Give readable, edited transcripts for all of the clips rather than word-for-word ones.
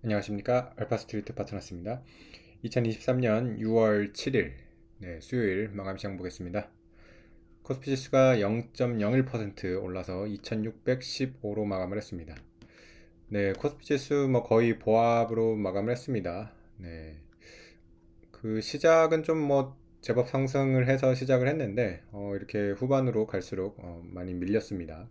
안녕하십니까. 알파스트리트 파트너스입니다. 2023년 6월 7일 수요일 마감 시장 보겠습니다. 코스피 지수가 0.01% 올라서 2615로 마감을 했습니다. 코스피 지수 뭐 거의 보합으로 마감을 했습니다. 그 시작은 좀 뭐 제법 상승을 해서 시작을 했는데 이렇게 후반으로 갈수록 많이 밀렸습니다.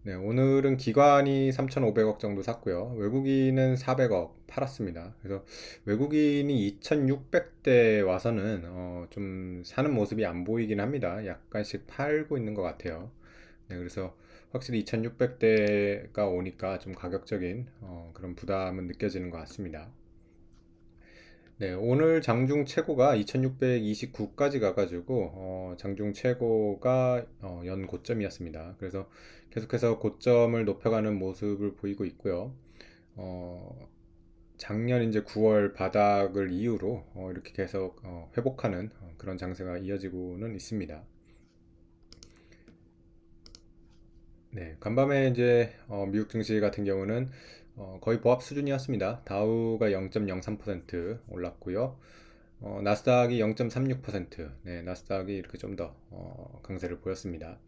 오늘은 기관이 3,500억 정도 샀고요. 외국인은 400억 팔았습니다. 그래서 외국인이 2,600대 와서는 좀 사는 모습이 안 보이긴 합니다. 약간씩 팔고 있는 것 같아요. 그래서 확실히 2,600대가 오니까 좀 가격적인 그런 부담은 느껴지는 것 같습니다. 오늘 장중 최고가 2629까지 가가지고 장중 최고가 연 고점이었습니다. 그래서 계속해서 고점을 높여가는 모습을 보이고 있고요. 어, 작년 이제 9월 바닥을 이유로 이렇게 계속 회복하는 그런 장세가 이어지고는 있습니다. 간밤에 이제 미국 증시 같은 경우는 거의 보합 수준이었습니다. 다우가 0.03% 올랐고요. 나스닥이 0.36%, 나스닥이 이렇게 좀 더 강세를 보였습니다.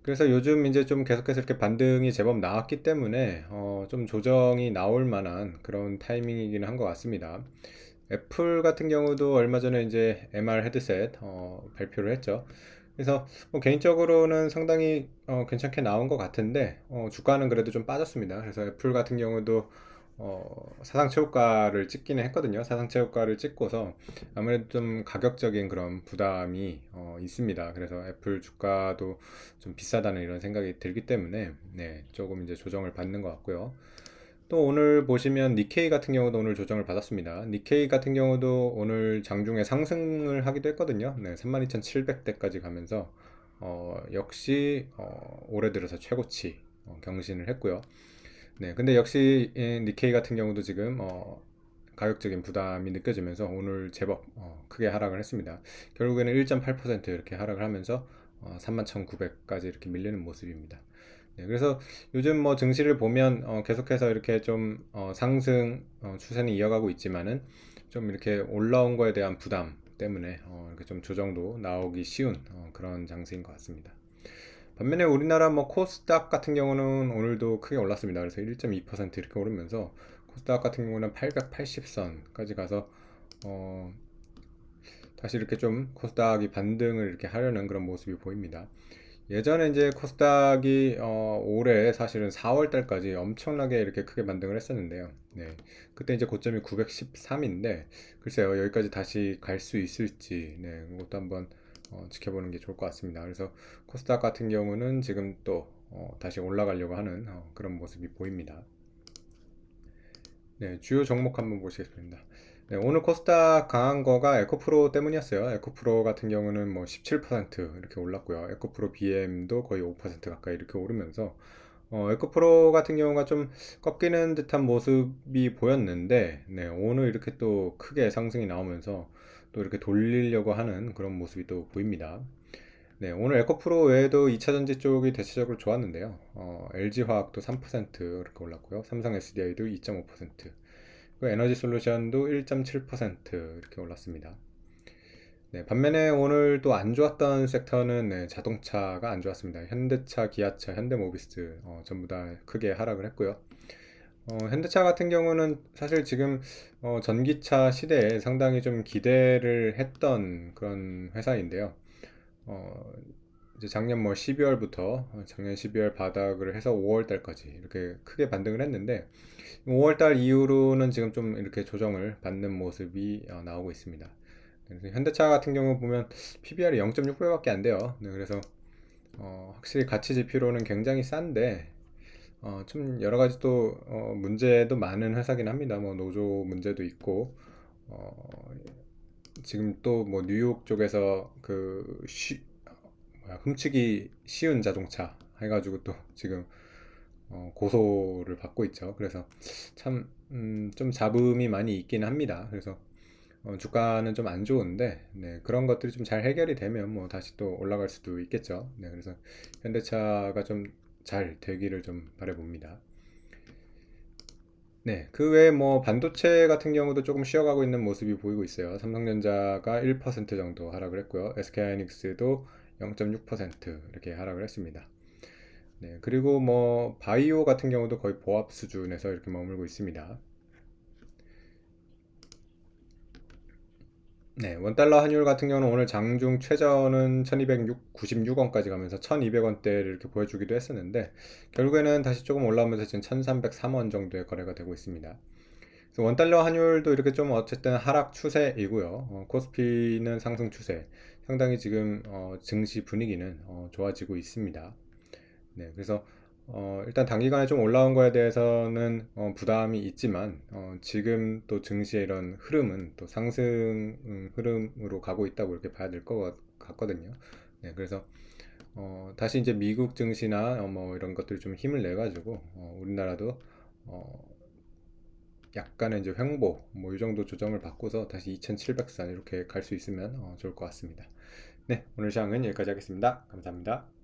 그래서 요즘 이제 좀 계속해서 이렇게 반등이 제법 나왔기 때문에 좀 조정이 나올 만한 그런 타이밍이긴 한 것 같습니다. 애플 같은 경우도 얼마 전에 이제 MR 헤드셋 발표를 했죠. 그래서 뭐 개인적으로는 상당히 괜찮게 나온 것 같은데 주가는 그래도 좀 빠졌습니다. 그래서 애플 같은 경우도 사상 최고가를 찍기는 했거든요. 사상 최고가를 찍고서 아무래도 좀 가격적인 그런 부담이 있습니다. 그래서 애플 주가도 좀 비싸다는 이런 생각이 들기 때문에 조금 이제 조정을 받는 것 같고요. 또 오늘 보시면 니케이 같은 경우도 오늘 조정을 받았습니다. 니케이 같은 경우도 오늘 장중에 상승을 하기도 했거든요. 32,700대까지 가면서 역시 올해 들어서 최고치 경신을 했고요. 근데 역시 니케이 같은 경우도 지금 가격적인 부담이 느껴지면서 오늘 제법 크게 하락을 했습니다. 결국에는 1.8% 이렇게 하락을 하면서 31,900까지 이렇게 밀리는 모습입니다. 그래서 요즘 뭐 증시를 보면 계속해서 이렇게 좀 상승 추세는 이어가고 있지만은 좀 이렇게 올라온 거에 대한 부담 때문에 이렇게 좀 조정도 나오기 쉬운 그런 장세인 것 같습니다. 반면에 우리나라 뭐 코스닥 같은 경우는 오늘도 크게 올랐습니다. 그래서 1.2% 이렇게 오르면서 코스닥 같은 경우는 880선까지 가서 어, 다시 이렇게 좀 코스닥이 반등을 이렇게 하려는 그런 모습이 보입니다. 예전에 이제 코스닥이 올해 사실은 4월 달까지 엄청나게 이렇게 크게 반등을 했었는데요. 그때 이제 고점이 913인데 글쎄요 여기까지 다시 갈 수 있을지 그것도 한번 지켜보는 게 좋을 것 같습니다. 그래서 코스닥 같은 경우는 지금 또 다시 올라가려고 하는 그런 모습이 보입니다. 주요 종목 한번 보시겠습니다. 오늘 코스닥 강한 거가 에코프로 때문이었어요. 에코프로 같은 경우는 뭐 17% 이렇게 올랐고요. 에코프로 BM도 거의 5% 가까이 이렇게 오르면서 에코프로 같은 경우가 좀 꺾이는 듯한 모습이 보였는데 오늘 이렇게 또 크게 상승이 나오면서 또 이렇게 돌리려고 하는 그런 모습이 또 보입니다. 오늘 에코프로 외에도 2차전지 쪽이 대체적으로 좋았는데요. LG화학도 3% 이렇게 올랐고요. 삼성 SDI도 2.5%, 에너지 솔루션도 1.7% 이렇게 올랐습니다. 반면에 오늘 또 안 좋았던 섹터는 자동차가 안 좋았습니다. 현대차, 기아차, 현대모비스 전부 다 크게 하락을 했고요. 현대차 같은 경우는 사실 지금 전기차 시대에 상당히 좀 기대를 했던 그런 회사인데요. 어, 이제 작년 뭐 12월부터 작년 12월 바닥을 해서 5월 달까지 이렇게 크게 반등을 했는데 5월 달 이후로는 지금 좀 이렇게 조정을 받는 모습이 나오고 있습니다. 그래서 현대차 같은 경우 보면 PBR이 0.6배밖에 안 돼요. 그래서 확실히 가치 지표로는 굉장히 싼데 좀 여러 가지 또 문제도 많은 회사긴 합니다. 뭐 노조 문제도 있고 지금 또 뭐 뉴욕 쪽에서 훔치기 쉬운 자동차 해가지고 또 지금 고소를 받고 있죠. 그래서 참, 좀 잡음이 많이 있긴 합니다. 그래서 주가는 좀 안 좋은데, 그런 것들이 좀 잘 해결이 되면 뭐 다시 또 올라갈 수도 있겠죠. 그래서 현대차가 좀 잘 되기를 좀 바라봅니다. 네, 그 외에 뭐 반도체 같은 경우도 조금 쉬어가고 있는 모습이 보이고 있어요. 삼성전자가 1% 정도 하락을 했고요. SK하이닉스도 0.6% 이렇게 하락을 했습니다. 네, 그리고 뭐 바이오 같은 경우도 거의 보합 수준에서 이렇게 머물고 있습니다. 네, 원달러 환율 같은 경우는 오늘 장중 최저는 1296원까지 가면서 1200원대를 이렇게 보여주기도 했었는데 결국에는 다시 조금 올라오면서 지금 1303원 정도의 거래가 되고 있습니다. 그래서 원달러 환율도 이렇게 좀 어쨌든 하락 추세이고요. 코스피는 상승 추세. 상당히 지금 증시 분위기는 좋아지고 있습니다. 네, 그래서 일단 단기간에 좀 올라온 거에 대해서는 부담이 있지만 지금 또 증시의 이런 흐름은 또 상승 흐름으로 가고 있다고 이렇게 봐야 될 것 같거든요. 네, 그래서 다시 이제 미국 증시나 뭐 이런 것들이 좀 힘을 내 가지고 우리나라도 어, 약간의 이제 횡보 뭐 이 정도 조정을 받고서 다시 2700선 이렇게 갈 수 있으면 좋을 것 같습니다. 네, 오늘 시황은 여기까지 하겠습니다. 감사합니다.